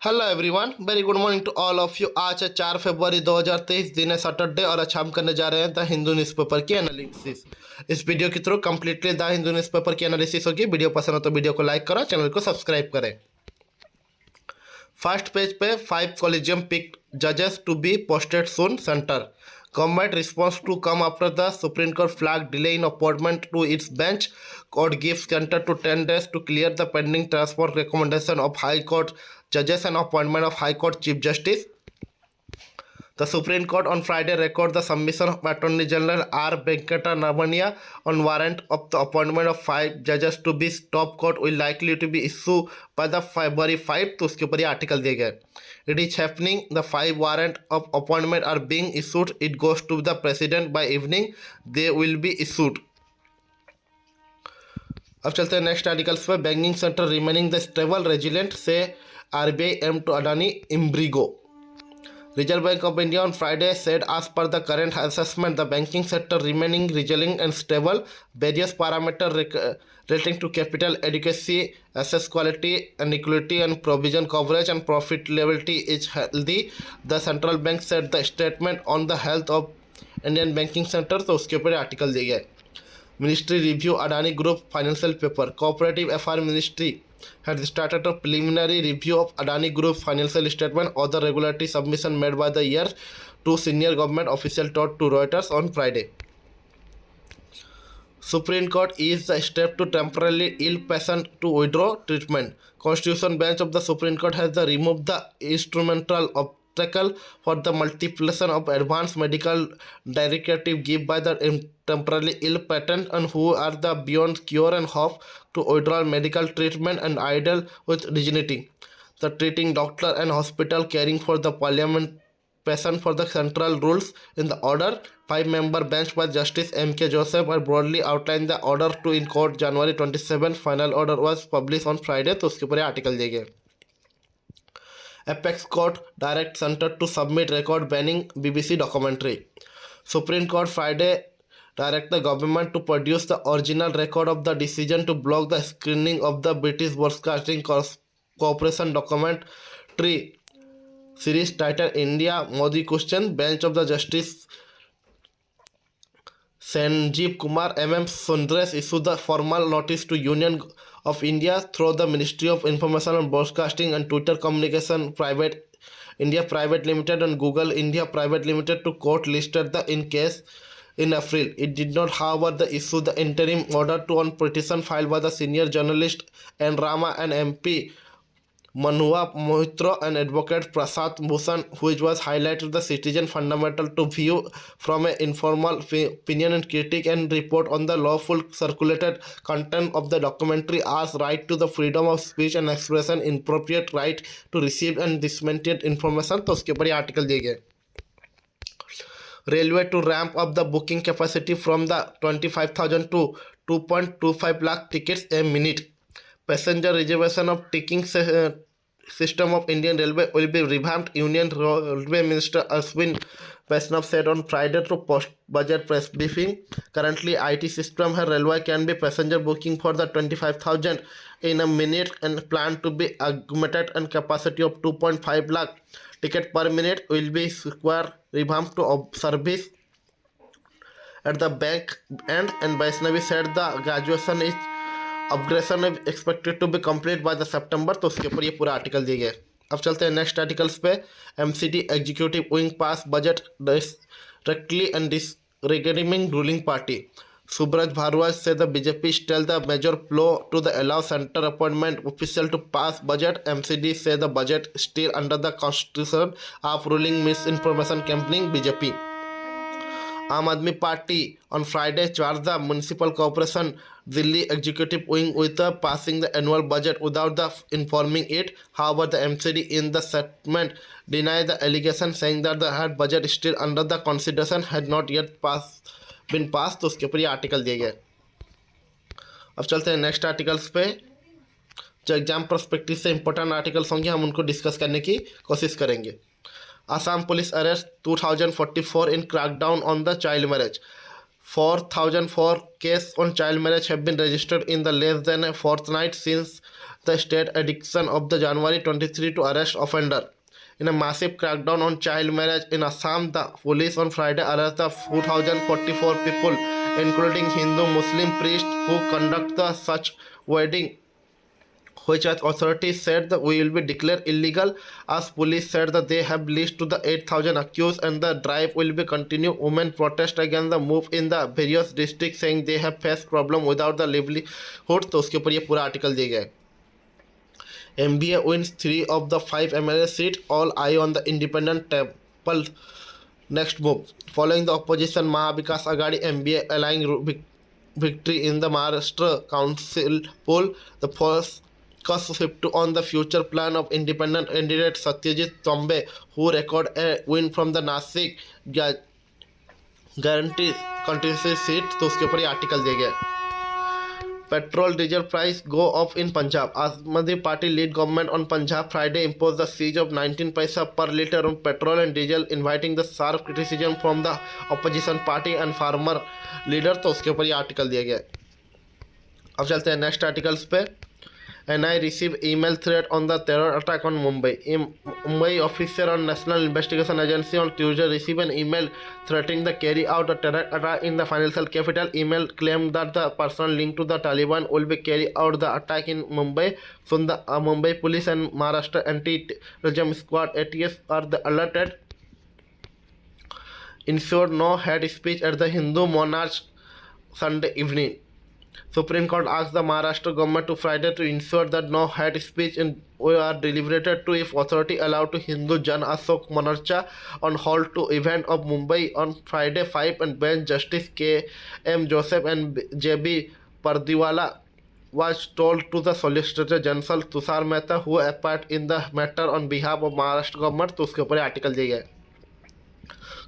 Hello everyone, very good morning to all of you. आज है 4 फरवरी 2023, दिन है सैटरडे और आज हम करने जा रहे हैं द हिंदू न्यूज़पेपर की एनालिसिस। इस वीडियो के through completely the Hindu newspaper की एनालिसिस होगी। वीडियो पसंद हो तो वीडियो को लाइक करो, चैनल को सब्सक्राइब करें। फर्स्ट पेज पे 5 कॉलेजियम पिक जजेस to be posted soon centre. Government response to come after the Supreme Court flagged delay in appointment to its bench. Court gives center to 10 days to clear the pending transport recommendation of High Court judges and appointment of High Court Chief Justice. The Supreme Court on Friday recorded the submission of Attorney General R. Venkata Ramania on warrant of the appointment of 5 judges to be top court will likely to be issued by the February 5. तो उसके ऊपर ये article दिए गए। It is happening. The 5 warrant of appointment are being issued. It goes to the president by evening. They will be issued. अब चलते हैं next articles पर। Banking sector remaining the stable resilient से RBI aim to Adani imbroglio. Reserve Bank of India on Friday said as per the current assessment, the banking sector remaining resilient and stable. Various parameters relating to capital adequacy, asset quality and equity and provision coverage and profitability is healthy. The central bank said the statement on the health of Indian banking sector। तो उसके ऊपर article दिए गए। Ministry review Adani Group financial paper. Cooperative FR Ministry had started a preliminary review of Adani Group's financial statement or the regulatory submission made by the year. Two senior government officials told to Reuters on Friday. Supreme Court eased the step to temporarily ill patient to withdraw treatment. Constitution bench of the Supreme Court has removed the instrumental obstacle for the multiplication of advanced medical directive given by the temporarily ill patient and who are the beyond cure and hope to withdraw medical treatment and idle with dignity. The treating doctor and hospital caring for the parliament patient for the central rules in the order. 5-member bench by Justice M.K. Joseph are broadly outlined the order to in court January 27. Final order was published on Friday। तो उसके ऊपर article दिए गए। Apex Court direct center to submit record banning BBC documentary. Supreme Court Friday direct the government to produce the original record of the decision to block the screening of the British Broadcasting Corporation documentary series titled India Modi Question. Bench of the Justice Sanjeev Kumar MM Sundresh issued the formal notice to Union of India through the Ministry of Information and Broadcasting and Twitter Communication Private India Private Limited and Google India Private Limited to court listed the in case in April. It did not, however, issue the interim order to on petition filed by the senior journalist N. Rama and MP Manua Mohitra and advocate Prasad Bhushan, which was highlighted the citizen fundamental to view from an informal opinion and critique and report on the lawful circulated content of the documentary as right to the freedom of speech and expression, inappropriate right to receive and disseminate information। तो उसके ऊपर ये article दिए गए। Railway to ramp up the booking capacity from the 25,000 to 2.25 lakh tickets a minute. Passenger reservation of ticketing system of Indian Railway will be revamped, Union Railway Minister Ashwin Vaishnav said on Friday to post-budget press briefing. Currently, IT system her railway can be passenger booking for the 25,000 in a minute and plan to be augmented and capacity of 2.5 lakh ticket per minute will be required revamped to service at the back end. And Vaishnavi said the graduation is upgradation is expected to be complete by the September। तो उसके ऊपर ये पूरा article दिए गए। अब चलते हैं नेक्स्ट आर्टिकल्स पे। MCD executive wing pass budget directly and disregarding ruling party. Subraj Bharwaj said the BJP still the major blow to the allow center appointment official to pass budget. MCD said the budget still under the constitution of ruling misinformation campaigning BJP. Aam Aadmi Party on Friday charged the Municipal Corporation Delhi Executive Wing with passing the annual budget without the informing it. However, the MCD in the statement denied the allegation, saying that the head budget still under the consideration had not yet been passed। तो उसके ऊपर ये article दिए गए। अब चलते हैं next articles पे। जो एग्जाम प्रोस्पेक्टिव से इंपॉर्टेंट आर्टिकल्स होंगे हम उनको डिस्कस करने की कोशिश करेंगे। Assam police arrest 2044 in crackdown on the child marriage. 4,004 cases on child marriage have been registered in the less than a fortnight since the state ediction of the January 23 to arrest offender. In a massive crackdown on child marriage in Assam, the police on Friday arrested 2,044 people, including Hindu Muslim priests who conduct the such wedding, which as authorities said that will be declared illegal, as police said that they have list to the 8,000 accused and the drive will be continued. Women protest against the move in the various districts, saying they have faced problem without the livelihood. तो उसके ऊपर ये पूरा article दिया गया है. MBA wins 3 of the 5 MLA seats, all eye on the independent table next move. Following the opposition Mahavikas Aghadi MBA allying victory in the Maharashtra Council poll, the first shift on the future plan of independent candidate Satyajit Tombe, who recorded a win from the Nasik guarantee contested seat. तो उसके ऊपर ये article दिया गया. Petrol diesel price go up in Punjab. Aam Aadmi Party lead government on Punjab Friday imposed the siege of 19 paisa per litre on petrol and diesel, inviting the sharp criticism from the opposition party and farmer leader. तो उसके ऊपर ये article दिया गया. अब चलते हैं next articles पे. NI received email threat on the terror attack on Mumbai. Mumbai officer on National Investigation Agency on Tuesday received an email threatening to carry out a terror attack in the financial capital. Email claimed that the person linked to the Taliban will be carry out the attack in Mumbai. So the Mumbai police and Maharashtra anti-terrorism squad ATS are alerted. Ensured no hate speech at the Hindu monarch Sunday evening. Supreme Court asked the Maharashtra government to Friday to ensure that no hate speech are deliberated to if authority allowed to Hindu Jan Ashok Morcha on hold to event of Mumbai on Friday 5 and bench Justice K.M. Joseph and J.B. Pardiwala was told to the Solicitor General Tushar Mehta, who appeared in the matter on behalf of Maharashtra government. तो उसके ऊपर article दिया गया.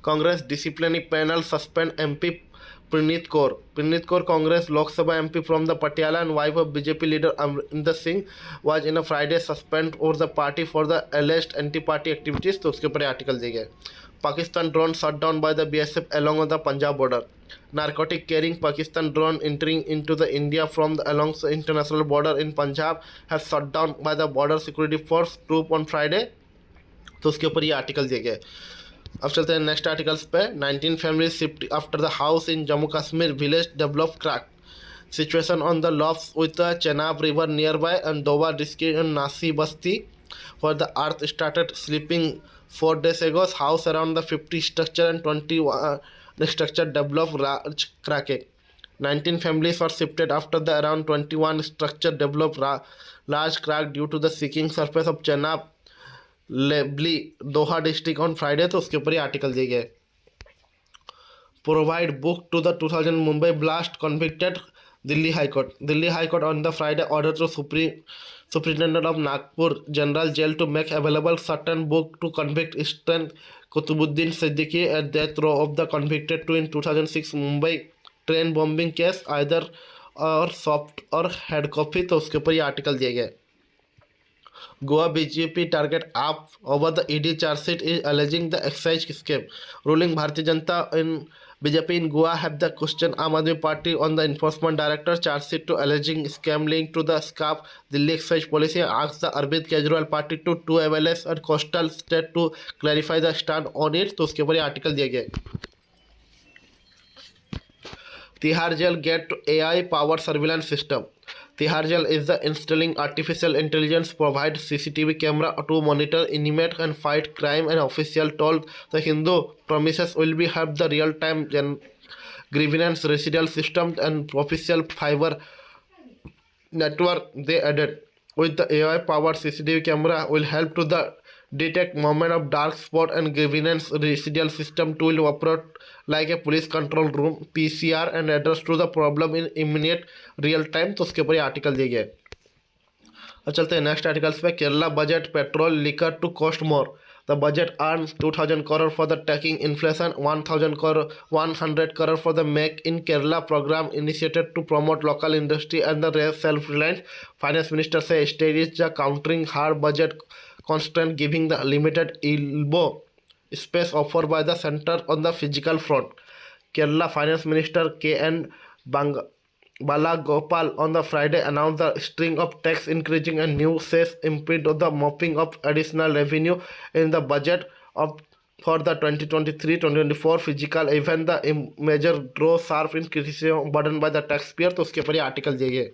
Congress disciplinary panel suspend MP Praneeth Kaur, Congress Lok Sabha MP from the Patiala and wife of BJP leader Amrinder Singh, was in a Friday suspended over the party for the alleged anti-party activities. तो उसके ऊपर article दिए गए. Pakistan drone shot down by the BSF along the Punjab border. Narcotic carrying Pakistan drone entering into the India from the along the international border in Punjab has shot down by the border security force troop on Friday. तो उसके ऊपर ये article दिए गए. अब चलते हैं next articles पे. 19 families shift after the house in Jammu Kashmir village developed crack. Situation on the lofts with the Chenab river nearby and Doba district in Nasi Basti, where the earth started slipping 4 days ago. House around the 50 structure and 21 structure developed large cracking. 19 families were shifted after the around 21 structure developed large crack due to the sinking surface of Chenab लेबली दोहा district on Friday. तो उसके ऊपर ही article दिए गए. Provide book to the 2000 Mumbai blast convicted Delhi high court on the Friday order to superintendent of Nagpur general jail to make available certain book to convict Ehtesham Qutubuddin Siddiqui at death row of the convicted to in 2006 Mumbai train bombing case either or soft or hard copy. तो उसके ऊपर ये article दिए गए. Goa BJP target up over the ED charge sheet is alleging the excise scam. Ruling Bharatiya Janata in BJP in Goa have the question Aam Aadmi Party on the enforcement director charge sheet to alleging scam linked to the SCAP Delhi excise policy. Asked the Arvind Kejriwal party to 2 MLS and coastal state to clarify the stand on it. तो उसके ऊपर ये article दिए गए. Tihar jail get to AI powered surveillance system. Tihar jail is the installing artificial intelligence provide CCTV camera to monitor, intimate and fight crime, and official told the Hindu promises will be have the real-time grievance residual system and official fiber network. They added, with the AI powered CCTV camera will help to the detect moment of dark spot and grievance residual system to will operate like a police control room PCR and address to the problem in immediate real time. तो उसके ऊपर ये article दिए गए. अब चलते हैं next articles पे. Kerala budget petrol liquor to cost more. The budget earns 2,000 crore for the tackling inflation, 1,000 crore, 100 crore for the Make in Kerala program initiated to promote local industry and the raise self-reliance. Finance Minister says state is the countering hard budget constraint, giving the limited elbow space offered by the centre on the physical front. Kerala Finance Minister K.N. Bala Gopal on the Friday announced a string of tax increasing and new cess impede the mopping of additional revenue in the budget of for the 2023-2024 fiscal even the measure draw sharp in criticism burdened by the taxpayer. तो उसके ऊपर ये article दिए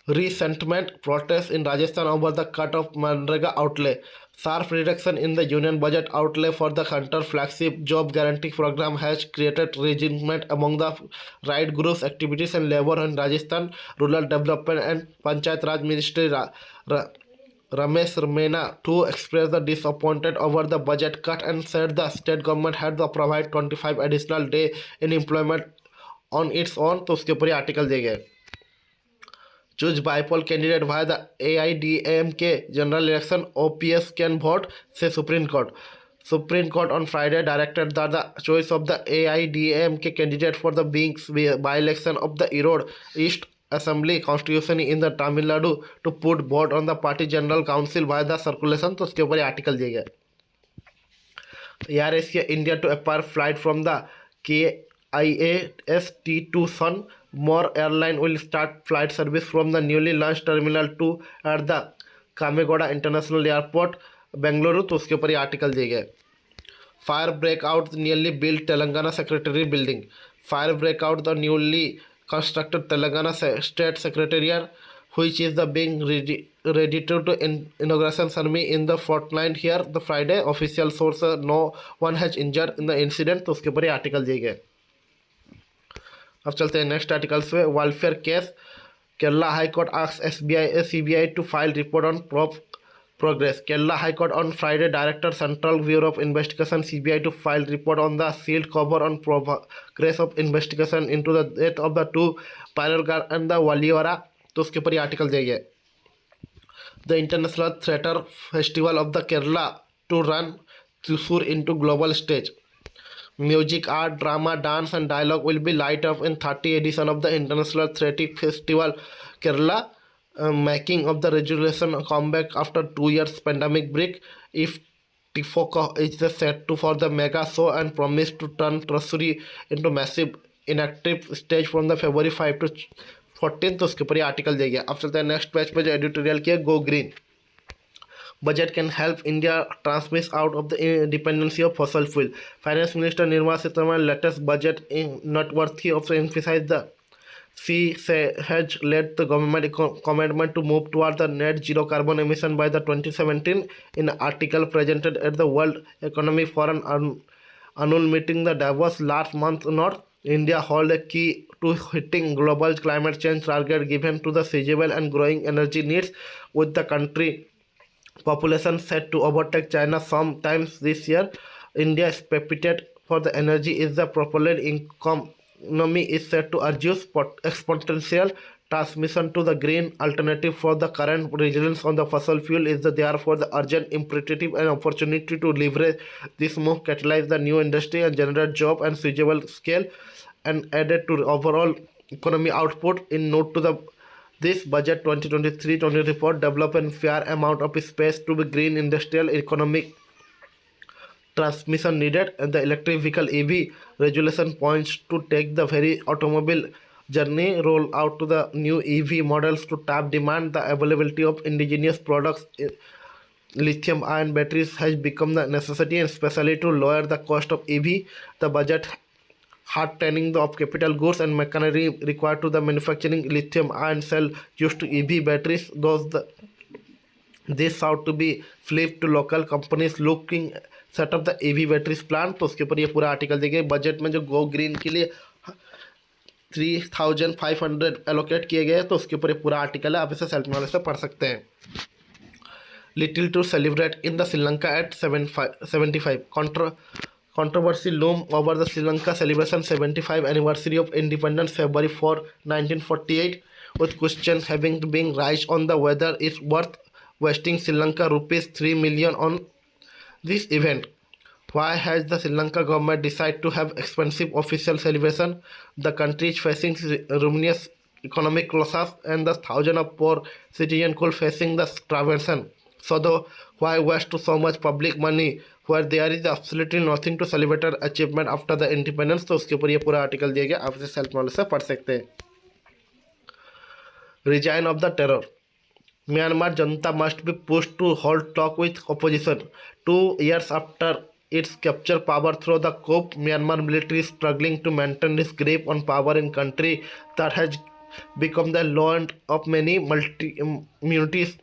Resentment protests in Rajasthan over the cut of Manrega outlay. Sharp reduction in the union budget outlay for the Hunter flagship job guarantee program has created resentment among the right groups, activities and labor in Rajasthan. Rural Development and Panchayat Raj Ministry Ramesh Meena too expressed the disappointed over the budget cut and said the state government had to provide 25 additional day in employment on its own. तो उसके ऊपर ये article दिए गए Choose bipolar candidate via the AIDMK general election. OPS can vote, say Supreme Court. Supreme Court on Friday directed that the choice of the AIDMK candidate for the by-election of the Erode East Assembly constituency in the Tamil Nadu to put vote on the party general council via the circulation. तो उसके ऊपर article दिए गए Air Asia India to acquire flight from the KIAS T2 Sun. More airline will start flight service from the newly launched Terminal 2 at the Kamegoda International Airport, Bengaluru. तो उसके ऊपर ये article दिए गए Fire break out the newly built Telangana Secretary building. Fire break out the newly constructed Telangana State Secretariat, which is the being ready to inauguration ceremony in the fortnight here the Friday. Official source no one has injured in the incident. तो उसके ऊपर ये article दिए गए अब चलते हैं next articles पे welfare case Kerala high court asks SBI CBI to file report on progress. Kerala High Court on Friday directed Central Bureau of Investigation (CBI) to file report on the sealed cover on progress of investigation into the death of the two pioneer and the Waliwara. तो उसके ऊपर ये article दिया गया The International Theatre Festival of the Kerala to run Thrissur into global stage. Music, art, drama, dance and dialogue will be light up in 30th edition of the International Theatre Festival Kerala, making of the resolution comeback after 2 years pandemic break. If EPFO is the set to for the mega show and promise to turn Thrissur into massive inactive stage from the February 5 to 14. तो उसके ऊपर ये article दिया गया अब चलते हैं next page पे जो एडिटोरियल किया go green Budget can help India transmit out of the dependency of fossil fuel. Finance Minister Nirmala Sitharaman's latest budget is noteworthy of emphasize the she has led the government commitment to move toward the net zero carbon emission by the 2017 in an article presented at the World Economic Forum annual meeting the Davos last month. North India hold a key to hitting global climate change target given to the feasible and growing energy needs with the country population set to overtake China sometimes this year. India is expected for the energy is the propellant economy is set to reduce exponential transmission to the green alternative for the current reliance on the fossil fuel is therefore the urgent imperative and opportunity to leverage this move, catalyze the new industry and generate job and feasible scale and added to overall economy output. In note to the this budget 2023-20 report develop a fair amount of space to be green industrial economic transmission needed and the electric vehicle EV regulation points to take the very automobile journey roll out to the new EV models to tap demand. The availability of indigenous products lithium ion batteries has become the necessity and especially to lower the cost of EV. The budget hard-turning of capital goods and machinery required to the manufacturing lithium ion cell used to EV batteries. This ought to be flipped to local companies looking set up the EV batteries plant. तो उसके ऊपर ये पूरा article देखिए budget में जो go green के लिए 3500 एलोकेट किए गए तो उसके ऊपर ये पूरा आर्टिकल है आप इसे सेल्फ नॉलेज से पढ़ सकते हैं Little to celebrate in the Sri Lanka at 75 Controversy loom over the Sri Lanka celebration 75 anniversary of independence February 4, 1948, with questions having been raised on the whether it's worth wasting Sri Lanka rupees 3 million on this event. Why has the Sri Lanka government decided to have expensive official celebration? The country is facing ruinous economic losses and the thousands of poor citizens could facing the starvation. So why waste so much public money where there is absolutely nothing to celebrate our achievement after the independence। तो उसके ऊपर ये पूरा article दिया गया, आप इसे self knowledge से पढ़ सकते हैं। Reign of the terror. Myanmar Junta must be pushed to halt talk with opposition. 2 years after its capture power through the coup, Myanmar military is struggling to maintain its grip on power in country that has become the land of many communities.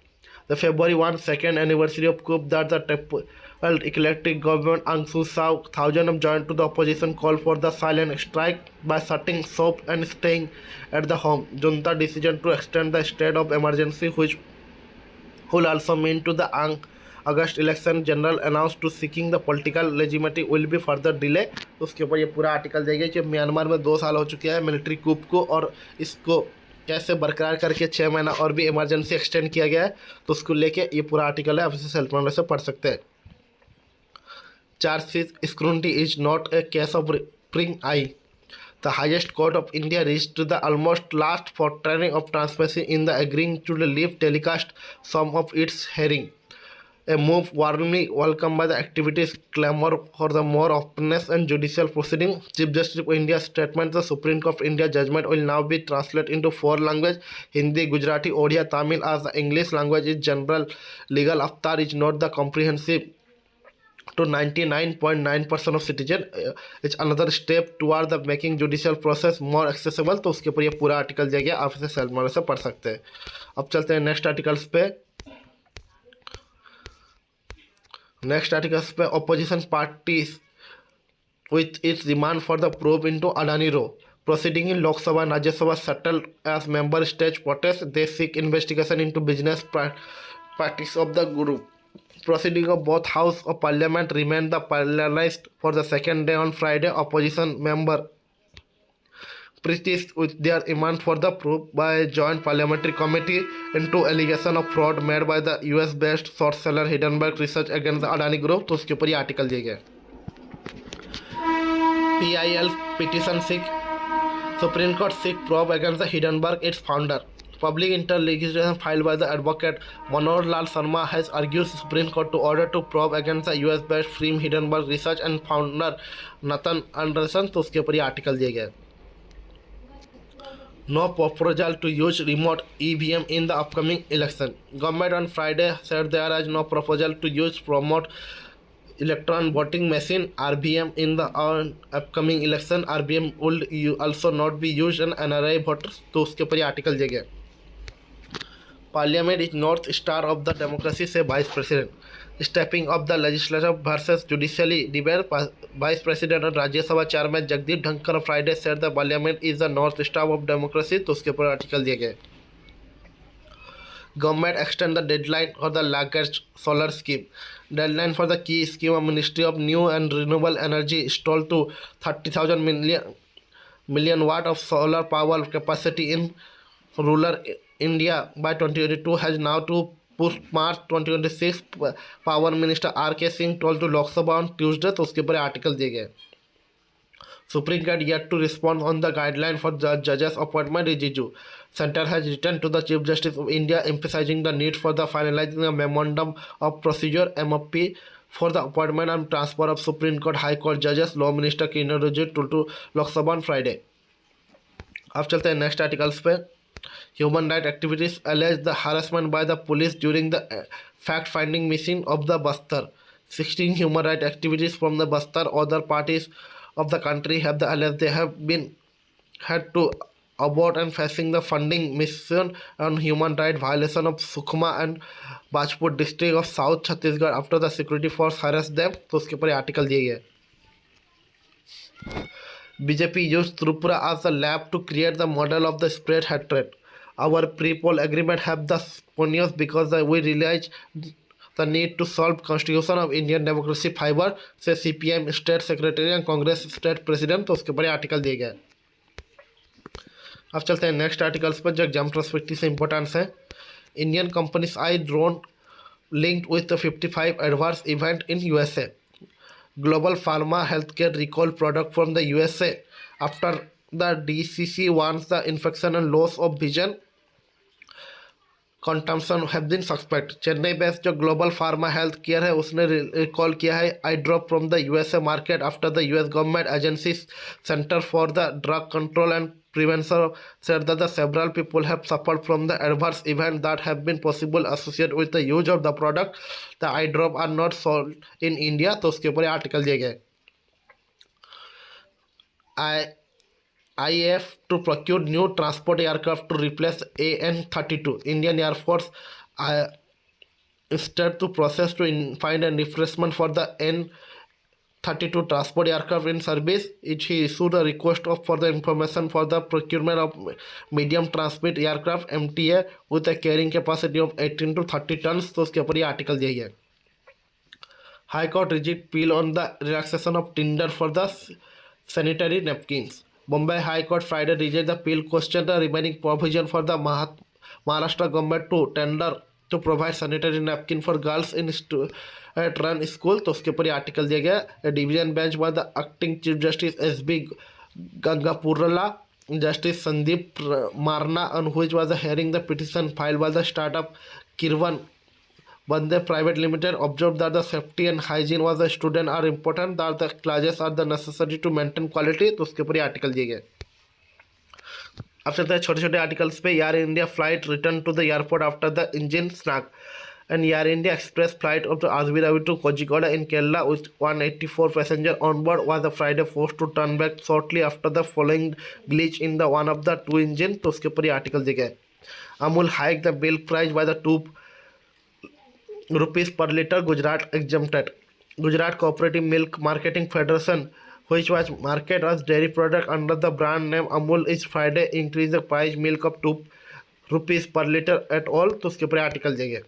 The February 1 second anniversary of coup that the elected government Aung San Suu thousands of joined to the opposition call for the silent strike by shutting shop and staying at the home. Junta decision to extend the state of emergency, which will also mean to the August election general announced to seeking the political legitimacy will be further delay। तो उसके ऊपर ये पूरा article देगा कि Myanmar में 2 साल हो चुके हैं मिलिट्री कूप को, और इसको कैसे बरकरार करके 6 महीना और भी इमरजेंसी एक्सटेंड किया गया है। तो उसको लेके ये पूरा आर्टिकल है, आप इसे सेल्फ नॉलेज से पढ़ सकते हैं। Charges scrutiny is not a case of prying eye. The highest court of India reached the almost last fortnight of transparency in the agreeing to leave telecast some of its hearing. A move warmly welcomed by the activities clamor for the more openness and judicial proceeding. Chief Justice of India's statement: the Supreme Court of India judgment will now be translated into 4 languages: Hindi, Gujarati, Odia, Tamil, as the English language is general legal avatar is not the comprehensive to 99.9% of citizen। It's another step toward the making judicial process more accessible. तो उसके ऊपर ये पूरा article दिया गया, आप इसे self knowledge से पढ़ सकते हैं। अब चलते हैं नेक्स्ट आर्टिकल्स पे। Opposition parties with its demand for the probe into Adani Row. Proceeding in Lok Sabha and Rajya Sabha settled as member state protest. They seek investigation into business practice of the group. Proceeding of both House of Parliament remained paralyzed for the second day on Friday. Opposition member persisted with their demand for the probe by a joint parliamentary committee into allegation of fraud made by the US-based short seller Hindenburg Research against the Adani Group। तो उसके ऊपर ये article दिए गए। PIL petition seek Supreme Court seek probe against the Hindenburg, its founder. Public interest litigation filed by the advocate Manoj Lal Sharma has argued the Supreme Court to order to probe against the US-based firm Hindenburg Research and founder Nathan Anderson। तो उसके ऊपर ये article दिए गए। No proposal to use remote EVM in the upcoming election. Government on Friday said there is no proposal to use remote electron voting machine (RVM) in the upcoming election। RVM will also not be used in NRI voters। तो उसके ऊपर ये article दिए गए। Parliament is north star of the democracy, से vice president. Stepping off the legislative versus judiciary debate. Vice president और Rajya Sabha chairman Jagdeep Dhankhar Friday said the parliament is the north star of democracy. तो उसके ऊपर आर्टिकल दिए गए। Government extend the deadline for the largest solar scheme. Deadline for the key scheme of Ministry of New and Renewable Energy stalled to 30,000 million watt of solar power capacity in rural India by 2022 has now to push March 2026। Power Minister R.K. Singh told to Lok Sabha on Tuesday। तो उसके ऊपर article दिए गए। Supreme Court yet to respond on the guideline for the judges' appointment. Rijiju Center has written to the Chief Justice of India emphasizing the need for the finalizing a memorandum of procedure (MOP) for the appointment and transfer of Supreme Court High Court judges। Law Minister Kiran Rijiju told to Lok Sabha on Friday। अब चलते हैं next articles पे। Human rights activities allege the harassment by the police during the fact-finding mission of the Bastar। 16 human rights activities from the Bastar other parties of the country have alleged they have been had to abort and facing the funding mission on human rights violation of Sukhma and Bajpur district of South Chhattisgarh after the security force harassed them। तो उसके ऊपर article दिए गए। BJP used Tripura as a lab to create the model of the spread hatred. Our pre-poll agreement have the spurious because we realize the need to solve constitution of Indian democracy fiber, से CPM state secretary and Congress state president. तो उसके ऊपर article दिए गए। अब चलते हैं next articles पर जो एग्जाम पर्सपेक्टिव से इंपॉर्टेंस है। Indian companies I drone linked with the 55 adverse event in USA. Global pharma healthcare recall product from the USA after the DCC warns the infection and loss of vision consumption have been suspect. Chennai based जो global pharma health care है उसने recall किया है eye drop from the USA market after the US government agency centre for the drug control and prevention said that the several people have suffered from the adverse events that have been possible associated with the use of the product. The eye drop are not sold in India। तो उसके ऊपर article दिए गए। आई IAF to procure new transport aircraft to replace AN-32. Indian Air Force instead to process to find a replacement for the N-32 transport aircraft in service. He issued a request for the information for the procurement of medium transport aircraft MTA with a carrying capacity of 18 to 30 tons। तो उसके ऊपर ये article दिया गया। High Court rigid appeal on the relaxation of tender for the sanitary napkins. Bombay High Court Friday rejected the appeal question the remaining provision for the Maharashtra government to tender to provide sanitary napkin for girls in run school। तो उसके ऊपर ये article दिया गया। Division bench by the acting chief justice SB Gangapulla, Justice Sandeep Marna, on which was hearing the petition filed by the startup Kirvan Bande Private Limited, observed that the safety and hygiene was the student are important, that the classes are the necessary to maintain quality। तो उसके ऊपर ये article दिए गए। अब चलते हैं छोटे छोटे आर्टिकल्स पे। Air India flight return to the airport after the engine snag and Air India Express flight of the Abu Dhabi to Kozhikode in Kerala with 184 passengers on board was the Friday forced to turn back shortly after the following glitch in the one of the two engine। तो उसके ऊपर ये article दिए गए। Amul hiked the milk price by the 2 rupees per liter, Gujarat exempted। Gujarat Cooperative Milk Marketing Federation, which was marketed as dairy product under the brand name Amul, is Friday increased the price milk of 2 rupees per liter at all। तो उसके ऊपर article दिए गए।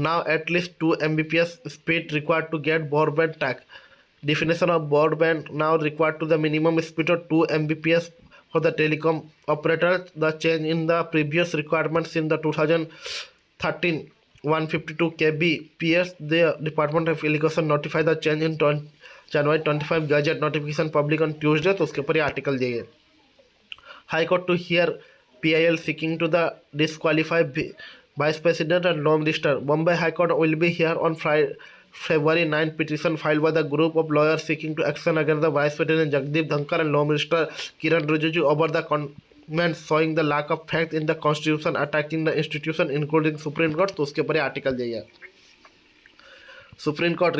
Now at least 2 Mbps speed required to get broadband tag। Definition of broadband now required to the minimum speed of 2 Mbps for the telecom operator। The change in the previous requirements in the 2013 152 kbps। The Department of Education notified the change in January 25 Gazette notification public on Tuesday। तो उसके ऊपर ये article दिए गए। High Court to hear PIL seeking to the disqualify Vice President and Law Minister। Bombay High Court will be here on Friday, February 9 petition filed by the group of lawyers seeking to action against the Vice President Jagdeep Dhankar and Law Minister Kiran Rijiju over the comments showing the lack of faith in the Constitution attacking the institution including Supreme Court। तो उसके ऊपर article दिया गया। Supreme Court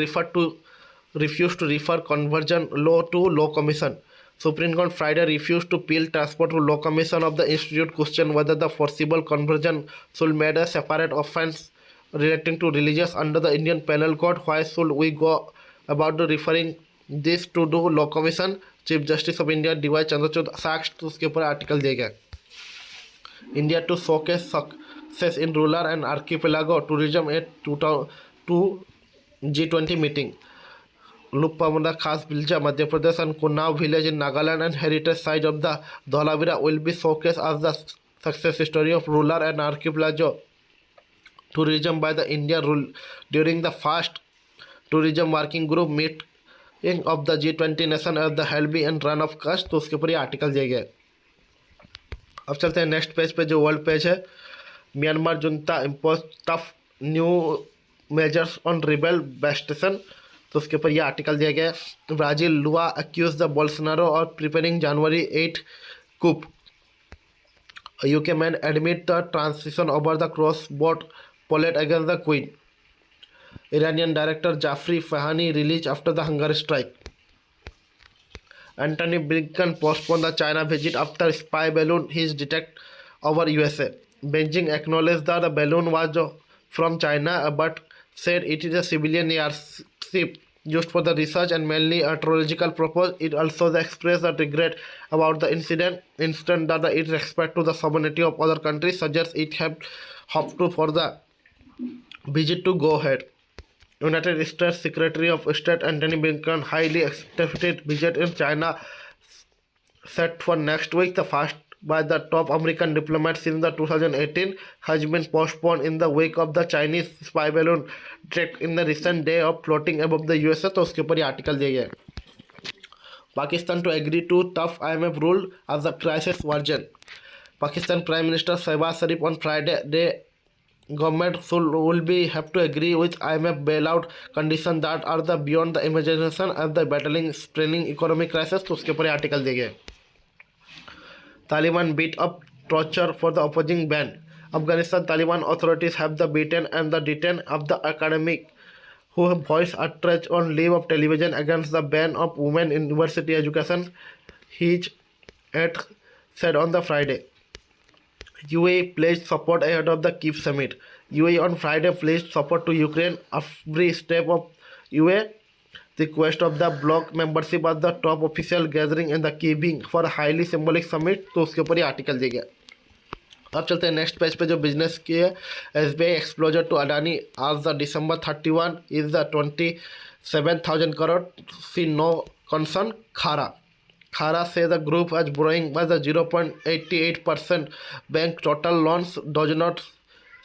refused to refer conversion law to Law Commission। Supreme Court Friday refused to appeal transport to Law Commission of the institute question whether the forcible conversion should be made a separate offence relating to religious under the Indian Penal Code। Why should we go about the referring this to do Law Commission? Chief Justice of India D.Y. Chandrachud asked। तो उसके ऊपर article दिया गया। India to showcase success in rural and archipelago tourism at 2G20 meeting। Lupamada Khas Bilja, Madhya Pradesh and Kunnao village in Nagaland and heritage site of the Dholavira will be showcased as the success story of rural and archipelago tourism by the India during the first tourism working group meeting of the G20 nation at the Helby and Run of Kutch। तो उसके ऊपर ये article दिए गए। अब चलते हैं next page पे जो वर्ल्ड पेज है। Myanmar junta impose tough new measures on rebel bastion. तो उसके ऊपर ये आर्टिकल दिया गया। Brazil Lula accuse the Bolsonaro of preparing January 8 coup. UK man admit the transition over the cross-border pollet against the Queen। Iranian director Jafri Fahani released after the hunger strike। Antony Blinken postponed the China visit after spy balloon is detected over USA। Beijing acknowledged that the balloon was from China but said it is a civilian airship used for the research and mainly meteorological purpose। It also expressed the regret about the incident that its respect to the sovereignty of other countries suggests it had hoped to for the visit to go ahead। United States Secretary of State Antony Blinken highly expected visit in China set for next week, the first by the top American diplomat since the 2018, has been postponed in the wake of the Chinese spy balloon detected in the recent day of floating above the USA। तो उसके ऊपर ये article दिया गया। Pakistan to agree to tough IMF rule as the crisis version। Pakistan Prime Minister Shehbaz Sharif on Friday the government will be have to agree with IMF bailout conditions that are the beyond the imagination of the battling straining economic crisis. तो उसके ऊपर article दिए गए. Taliban beat up torture for the opposing ban. Afghanistan Taliban authorities have the beaten and the detained of the academic who have voiced outrage on leave of television against the ban of women in university education, His at said on the Friday. UAE pledged support ahead of the Kyiv summit. UAE on Friday pledged support to Ukraine every step of UAE request of the bloc membership at the top official gathering in the Kyiv for a highly symbolic summit. तो उसके ऊपर ही article दिया गया. अब चलते हैं next page पे जो बिजनेस की है. SBI exposure to Adani as the December 31 is the 27,000 crore. See no concern. Khara say the group is borrowing by the 0.88%. Bank total loans does not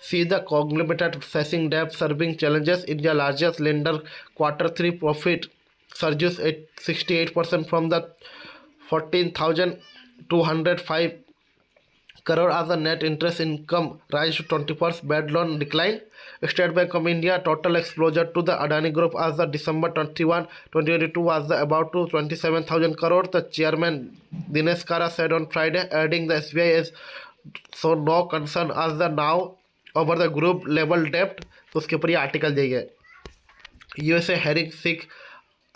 see the conglomerate facing debt serving challenges. India largest lender Q3 profit surges at 68% from the 14,205 crore as the net interest income rise to 20%. Bad loan decline. State Bank of India total exposure to the Adani Group as the December 21, 2022 was about to 27,000 crore. The chairman Dinesh Kara said on Friday, adding the SBI is so no concern as the now over the group level debt. तो उसके ऊपर ये article दिए गए. USA hearing sick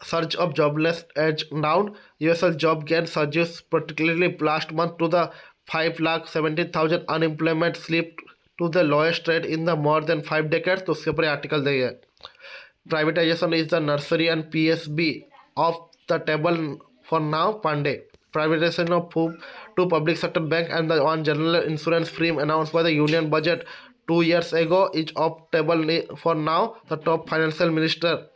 surge of jobless edge down. USL job gain surges particularly last month to the 5,17,000 unemployment slipped to the lowest rate in the more than 5 decades. तो उसके ऊपर article दिए गए. Privatization is the nursery and PSB off the table for now. Pandey. Privatization of two public sector bank and the one general insurance scheme announced by the union budget 2 years ago is off table for now. The top financial minister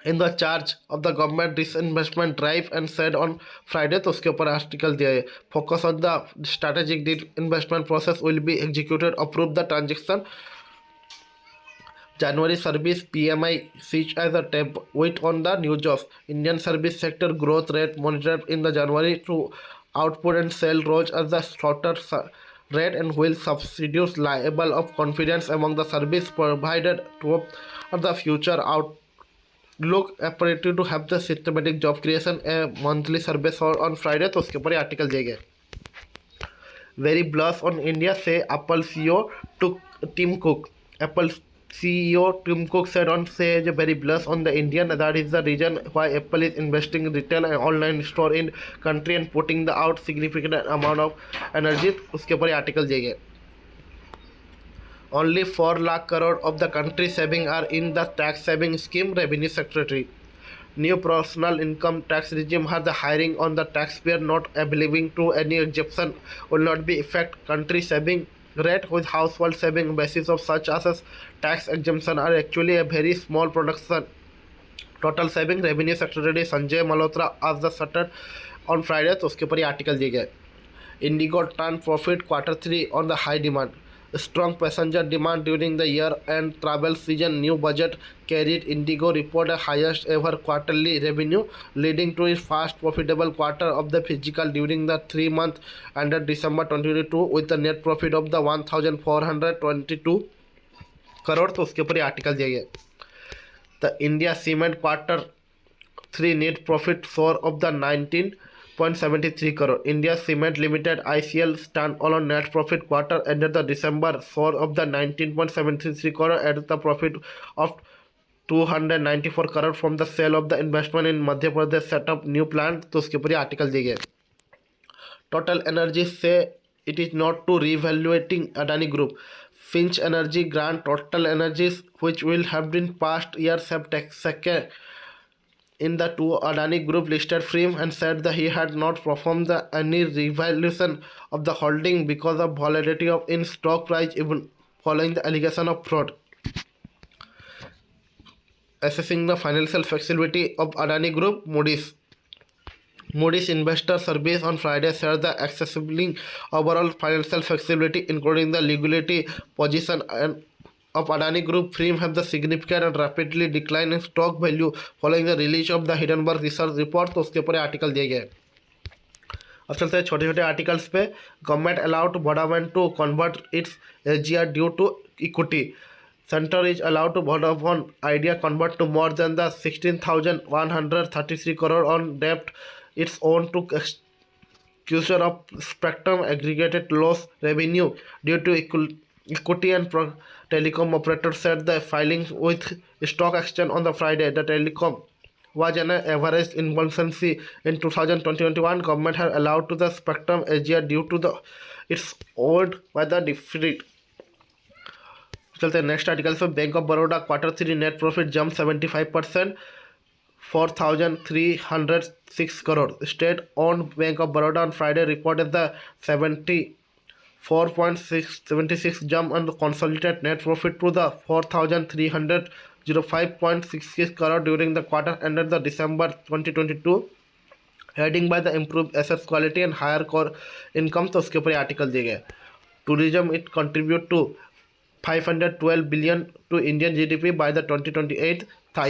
in the charge of the government disinvestment drive and said on Friday. तो उसके ऊपर article दिया है. Focus on the strategic disinvestment process will be executed. Approve the transaction. January service PMI sees as a tab weight on the new jobs. Indian service sector growth rate monitored in the January to output and sale rose as the shorter rate and will substitute level of confidence among the service provided to the future outlook appeared to have the systematic job creation. A monthly survey saw on Friday. तो उसके ऊपर article दिए गए. Very blush on India say Apple CEO to Tim Cook. Apple CEO Tim Cook said on say very blush on the Indian. That is the reason why Apple is investing in retail and online store in country and putting the out significant amount of energy. उसके ऊपर article दिए गए. Only 4 lakh crore of the country saving are in the tax saving scheme. Revenue Secretary. New personal income tax regime has the hiring on the taxpayer not believing to any exemption will not be affect country saving rate with household saving basis of such as tax exemption are actually a very small production total saving. Revenue Secretary Sanjay Malhotra as the Saturday on Friday. तो उसके ऊपर ये article दिए गए. Indigo turned profit Q3 on the high demand. Strong passenger demand during the year-end travel season. New budget carried Indigo report a highest ever quarterly revenue, leading to its first profitable quarter of the fiscal during the 3 months ended December 2022 with a net profit of the 1,422 crore. तो उसके ऊपर article दिया गया. The India Cement Q3 net profit soar of the 19.73 crore. India Cement Limited ICL stand-alone net profit quarter ended the December soar of the 19.73 crore at the profit of 294 crore from the sale of the investment in Madhya Pradesh set up new plant. तो उसके ऊपर article दिए गए. Total Energy say it is not to reevaluating Adani Group. Finch Energy grant Total Energies which will have been past years have taken in the two Adani Group listed firm and said that he had not performed any revaluation of the holding because of volatility of in stock price even following the allegation of fraud. Assessing the financial flexibility of Adani Group, Moody's Investor Service on Friday said the accessible overall financial flexibility including the liquidity position and of Adani Group firm have the significant and rapidly decline in stock value following the release of the Hindenburg research report. तो उसके ऊपर article दिए गए. अब चलते हैं छोटे छोटे आर्टिकल्स पे। Government allowed Vodafone to convert its AGR due to equity. Center is allowed to Vodafone Idea convert to more than the 16,133 crore on debt its own to execution of spectrum aggregated loss revenue due to equity and telecom operator said the filing with stock exchange on the Friday. The telecom was an average insolvency in 2021. Government had allowed to the spectrum Asia due to the its owed by the deficit. चलते हैं next article पे। Bank of Baroda Q3 net profit jump 75%, 4,306 crore. State owned bank of Baroda on Friday reported the 74.76 jump on the consolidated net profit to the 4,305.66 crore during the quarter ended the December 2022, heading by the improved assets quality and higher core income। तो उसके ऊपर article दिए गए। Tourism it contribute to 512 billion to Indian GDP by the 2028 Thai.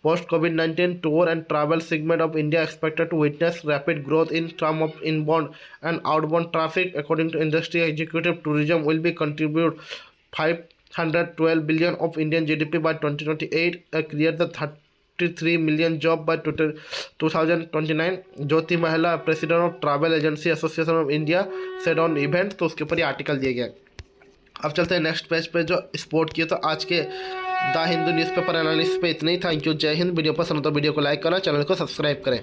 Post-COVID-19 tour and travel segment of India expected to witness rapid growth in terms of inbound and outbound traffic. According to industry executive, tourism will be contribute 512 billion of Indian GDP by 2028 and create the 33 million job by 2029. ज्योति महिला president of travel agency association of India said on event. तो उसके ऊपर ये article दिए गए। अब चलते हैं नेक्स्ट पेज पे जो स्पोर्ट किए। तो आज के द हिंदू न्यूज़पेपर एनालिसिस पे इतना ही। थैंक यू, जय हिंद। वीडियो पसंद हो तो वीडियो को लाइक करें, चैनल को सब्सक्राइब करें।